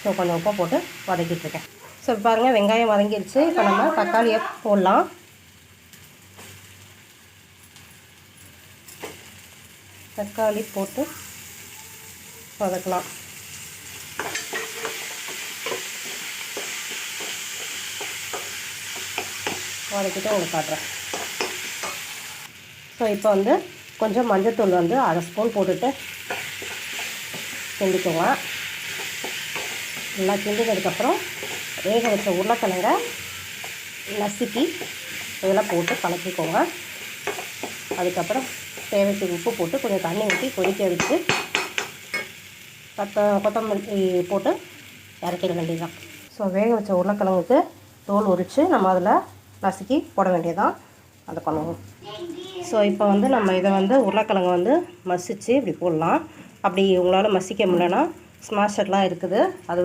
So கொஞ்சம் உப்பை போட்டு வதக்கிட்டுருக்கேன். ஸோ பாருங்கள் வெங்காயம் வதங்கிடுச்சு. இப்போ நம்ம தக்காளியை போடலாம். தக்காளி போட்டு வதக்கலாம். வதக்கிட்டு உங்களுக்கு காட்டுறேன். ஸோ இப்போ வந்து கொஞ்சம் மஞ்சள்தூள் வந்து 1/2 ஸ்பூன் போட்டுட்டு கிண்டிக்கோங்க. நல்லா கிண்டினதுக்கப்புறம் வேக வச்ச உருளைக்கிழங்க நசுக்கி இதெல்லாம் போட்டு கலக்கிக்கோங்க. அதுக்கப்புறம் தேவைக்கு உப்பு போட்டு கொஞ்சம் தண்ணி ஊற்றி கொதிக்க வச்சு கொத்தமல்லி போட்டு இறக்கிட வேண்டியதுதான். ஸோ வேக வச்ச உருளைக்கிழங்குக்கு தோல் உரித்து நம்ம அதில் நசுக்கி போட வேண்டியதான். அதை பண்ணுவோம். ஸோ இப்போ வந்து நம்ம இதை வந்து உருளைக்கிழங்கு வந்து மசித்து இப்படி போடலாம். அப்படி உங்களால் மசிக்க முடியலன்னா ஸ்மாஷர்லாம் இருக்குது, அது